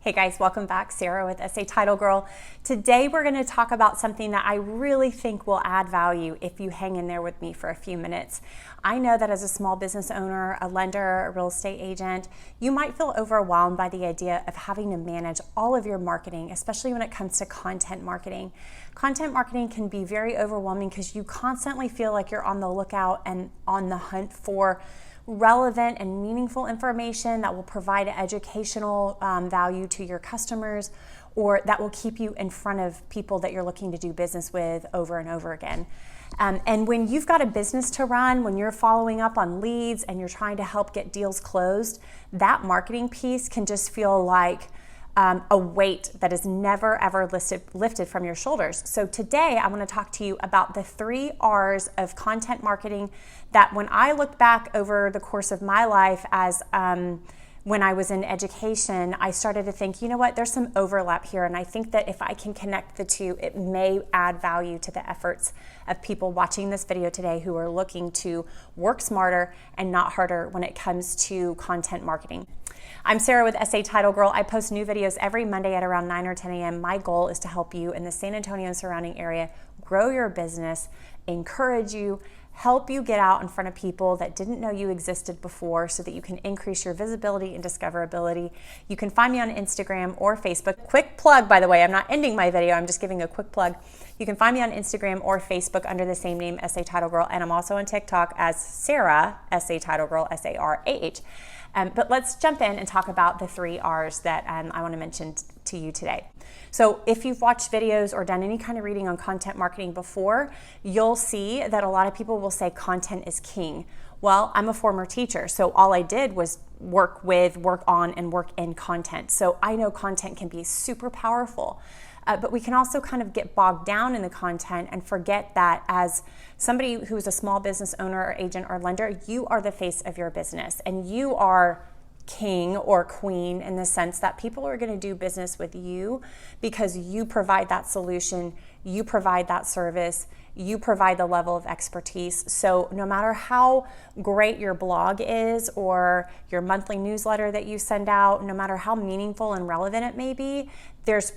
Hey guys, welcome back. Sarah with SA Title Girl. Today we're going to talk about something that I really think will add value if you hang in there with me for a few minutes. I know that as a small business owner, a lender, a real estate agent, you might feel overwhelmed by the idea of having to manage all of your marketing, especially when it comes to content marketing. Content marketing can be very overwhelming because you constantly feel like you're on the lookout and on the hunt for relevant and meaningful information that will provide educational value to your customers, or that will keep you in front of people that you're looking to do business with over and over again. And when you've got a business to run, when you're following up on leads and you're trying to help get deals closed, that marketing piece can just feel like a weight that is never ever lifted from your shoulders. So today I want to talk to you about the 3 R's of content marketing that when I look back over the course of my life as when I was in education, I started to think, you know what, there's some overlap here. And I think that if I can connect the two, it may add value to the efforts of people watching this video today who are looking to work smarter and not harder when it comes to content marketing. I'm Sarah with SA Title Girl. I post new videos every Monday at around 9 or 10 a.m. My goal is to help you in the San Antonio and surrounding area grow your business, encourage you, help you get out in front of people that didn't know you existed before so that you can increase your visibility and discoverability. You can find me on Instagram or Facebook. Quick plug, by the way, I'm not ending my video, I'm just giving a quick plug. You can find me on Instagram or Facebook under the same name, SA Title Girl, and I'm also on TikTok as Sarah, SA Title Girl, SARAH. But let's jump in and talk about the 3 R's that I want to mention to you today. So if you've watched videos or done any kind of reading on content marketing before, you'll see that a lot of people will say content is king. Well, I'm a former teacher, so all I did was work on and work in content. So I know content can be super powerful. But we can also kind of get bogged down in the content and forget that as somebody who's a small business owner or agent or lender, you are the face of your business and you are king or queen in the sense that people are going to do business with you because you provide that solution, you provide that service, you provide the level of expertise. So no matter how great your blog is or your monthly newsletter that you send out, no matter how meaningful and relevant it may be, there's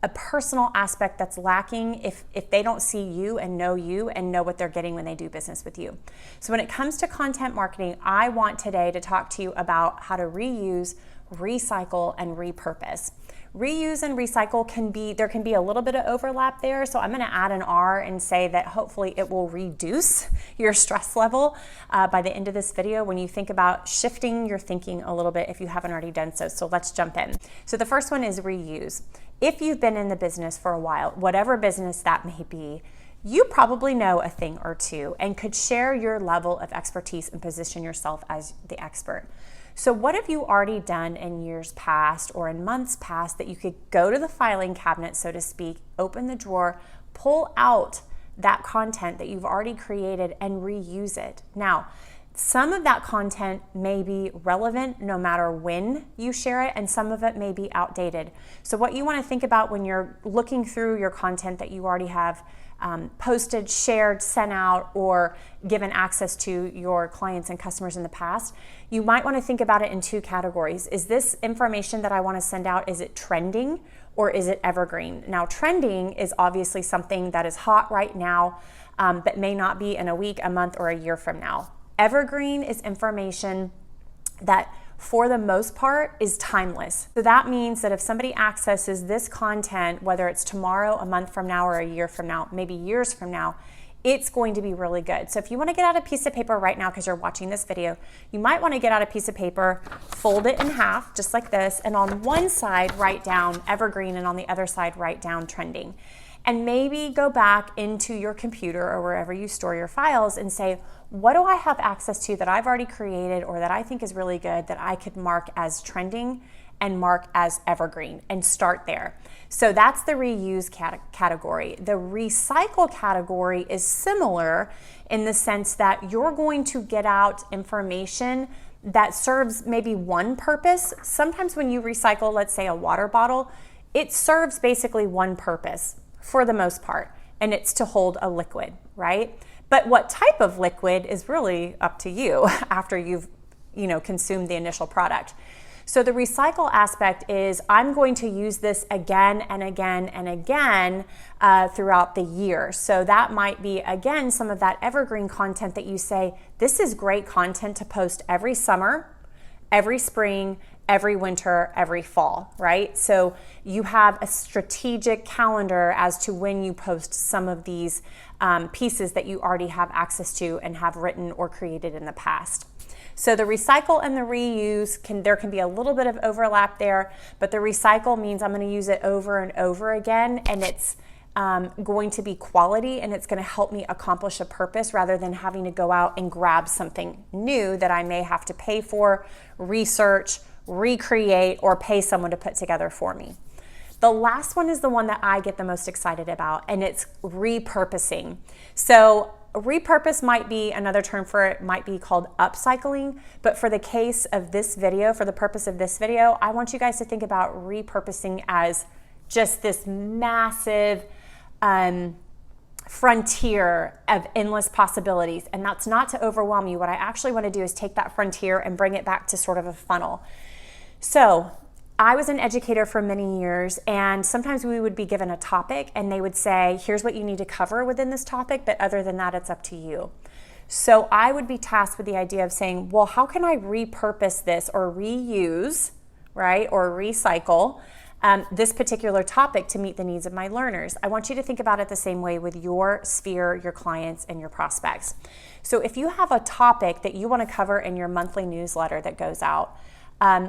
a personal aspect that's lacking if they don't see you and know what they're getting when they do business with you. So when it comes to content marketing, I want today to talk to you about how to reuse, recycle, and repurpose. Reuse and recycle there can be a little bit of overlap there. So I'm going to add an R and say that hopefully it will reduce your stress level by the end of this video when you think about shifting your thinking a little bit if you haven't already done so. So let's jump in. So the first one is reuse. If you've been in the business for a while, whatever business that may be, you probably know a thing or two and could share your level of expertise and position yourself as the expert. So what have you already done in years past or in months past that you could go to the filing cabinet, so to speak, open the drawer, pull out that content that you've already created and reuse it? Now, some of that content may be relevant no matter when you share it, and some of it may be outdated. So what you want to think about when you're looking through your content that you already have posted, shared, sent out, or given access to your clients and customers in the past, you might want to think about it in 2 categories. Is this information that I want to send out, is it trending or is it evergreen? Now, trending is obviously something that is hot right now, but may not be in a week, a month, or a year from now. Evergreen is information that for the most part is timeless. So that means that if somebody accesses this content, whether it's tomorrow, a month from now, or a year from now, maybe years from now, it's going to be really good. So if you want to get out a piece of paper right now because you're watching this video, you might want to get out a piece of paper, fold it in half just like this, and on one side write down evergreen and on the other side write down trending. And maybe go back into your computer or wherever you store your files and say, what do I have access to that I've already created or that I think is really good that I could mark as trending and mark as evergreen, and start there. So that's the reuse category. The recycle category is similar in the sense that you're going to get out information that serves maybe one purpose. Sometimes when you recycle, let's say a water bottle, it serves basically one purpose for the most part, and it's to hold a liquid, right? But what type of liquid is really up to you after you've consumed the initial product. So the recycle aspect is I'm going to use this again and again and again throughout the year. So that might be, again, some of that evergreen content that you say, this is great content to post every summer, every spring, every winter, every fall, right? So you have a strategic calendar as to when you post some of these pieces that you already have access to and have written or created in the past. So the recycle and the reuse, there can be a little bit of overlap there, but the recycle means I'm going to use it over and over again, and it's going to be quality, and it's going to help me accomplish a purpose rather than having to go out and grab something new that I may have to pay for, research, recreate, or pay someone to put together for me. The last one is the one that I get the most excited about, and it's repurposing. So repurpose might be another term for it, might be called upcycling, but for the case of this video, for the purpose of this video, I want you guys to think about repurposing as just this massive frontier of endless possibilities. And that's not to overwhelm you. What I actually want to do is take that frontier and bring it back to sort of a funnel. So I was an educator for many years, and sometimes we would be given a topic and they would say, here's what you need to cover within this topic, but other than that, it's up to you. So I would be tasked with the idea of saying, well, how can I repurpose this or reuse, right, or recycle this particular topic to meet the needs of my learners? I want you to think about it the same way with your sphere, your clients, and your prospects. So if you have a topic that you want to cover in your monthly newsletter that goes out,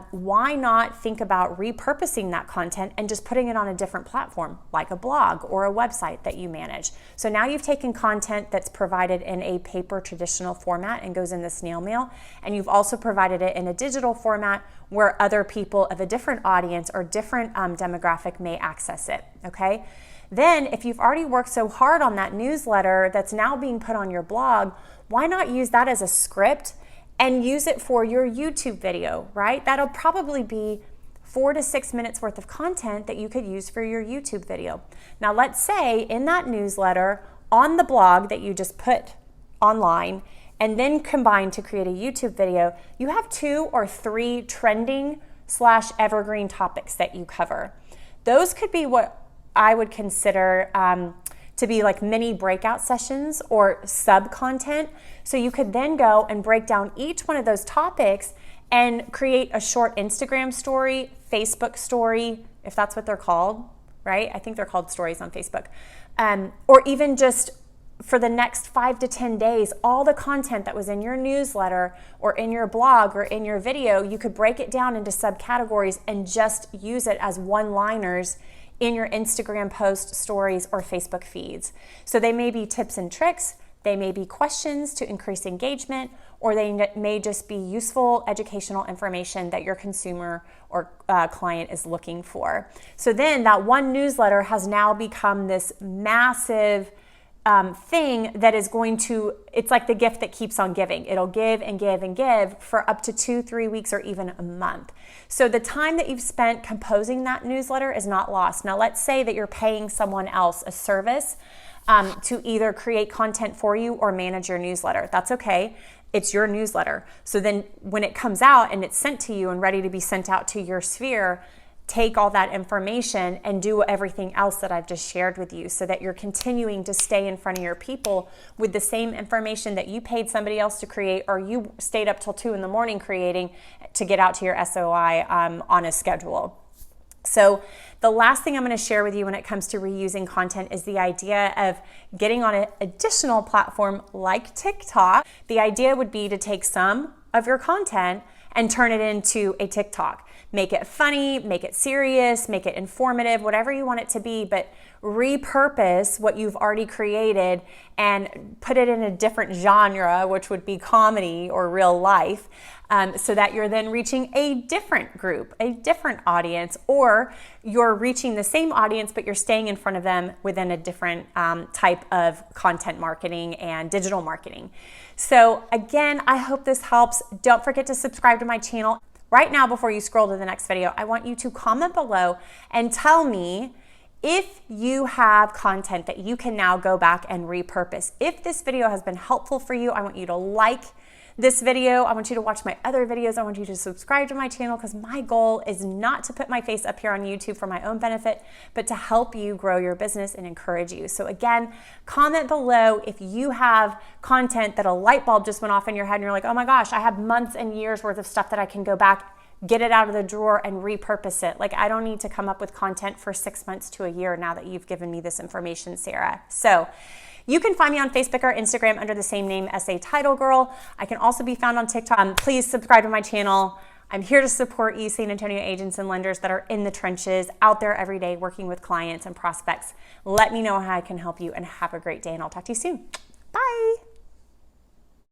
why not think about repurposing that content and just putting it on a different platform, like a blog or a website that you manage? So now you've taken content that's provided in a paper traditional format and goes in the snail mail, and you've also provided it in a digital format where other people of a different audience or different demographic may access it, okay? Then if you've already worked so hard on that newsletter that's now being put on your blog, why not use that as a script and use it for your YouTube video, right? That'll probably be 4 to 6 minutes worth of content that you could use for your YouTube video. Now let's say in that newsletter, on the blog that you just put online, and then combine to create a YouTube video, you have 2 or 3 trending / evergreen topics that you cover. Those could be what I would consider to be like mini breakout sessions or sub-content. So you could then go and break down each one of those topics and create a short Instagram story, Facebook story, if that's what they're called, right? I think they're called stories on Facebook. Or even just for the next 5 to 10 days, all the content that was in your newsletter or in your blog or in your video, you could break it down into subcategories and just use it as one-liners in your Instagram post, stories, or Facebook feeds. So they may be tips and tricks, they may be questions to increase engagement, or they may just be useful educational information that your consumer or client is looking for. So then that one newsletter has now become this massive thing that is going to, it's like the gift that keeps on giving. It'll give and give and give for up to 2-3 weeks or even a month. So the time that you've spent composing that newsletter is not lost. Now let's say that you're paying someone else a service to either create content for you or manage your newsletter. That's okay. It's your newsletter. So then when it comes out and it's sent to you and ready to be sent out to your sphere, take all that information and do everything else that I've just shared with you so that you're continuing to stay in front of your people with the same information that you paid somebody else to create, or you stayed up till 2 in the morning creating to get out to your SOI on a schedule. So the last thing I'm going to share with you when it comes to reusing content is the idea of getting on an additional platform like TikTok. The idea would be to take some of your content and turn it into a TikTok. Make it funny, make it serious, make it informative, whatever you want it to be, but repurpose what you've already created and put it in a different genre, which would be comedy or real life, so that you're then reaching a different group, a different audience, or you're reaching the same audience, but you're staying in front of them within a different type of content marketing and digital marketing. So again, I hope this helps. Don't forget to subscribe to my channel. Right now, before you scroll to the next video, I want you to comment below and tell me if you have content that you can now go back and repurpose. If this video has been helpful for you, I want you to like this video. I want you to watch my other videos. I want you to subscribe to my channel because my goal is not to put my face up here on YouTube for my own benefit, but to help you grow your business and encourage you. So again, comment below if you have content that a light bulb just went off in your head and you're like, oh my gosh, I have months and years worth of stuff that I can go back, get it out of the drawer and repurpose it. Like, I don't need to come up with content for 6 months to a year now that you've given me this information, Sarah. So you can find me on Facebook or Instagram under the same name, SATITLEGIRL. I can also be found on TikTok. Please subscribe to my channel. I'm here to support you, San Antonio agents and lenders that are in the trenches, out there every day working with clients and prospects. Let me know how I can help you, and have a great day, and I'll talk to you soon. Bye.